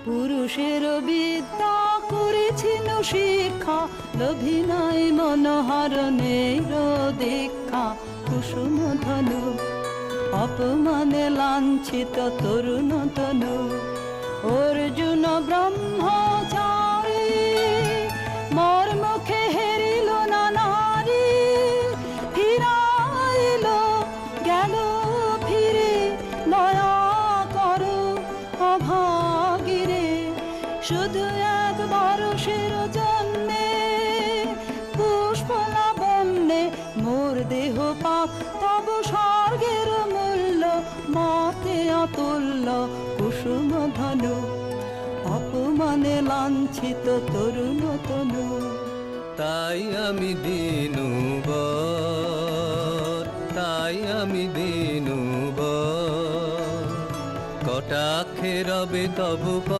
পুরুষের বিদ্যা করেছিল শিক্ষা, লোভী নাই মনোহরণের দীক্ষা। কুসুম ধনু অপমানে লাঞ্ছিত তরুণ তনু, অর্জুন ব্রহ্মচারী মোর মুখে হেরিল না নারী। ফিরাইল গেল ফিরে দয়া করো অভাগীরে। শুধু একবার শির জন্যে পুষ্প লাবণ্যে মোর দেহ পাপ, তব স্বর্গের মূল্য মতে অতুল্য। কুসুম ধনু অপমানে লাঞ্ছিত তরুণ তনু। তাই আমি দিনুবর, তাই আমি দিনুবর, কটাক্ষে রবে তবু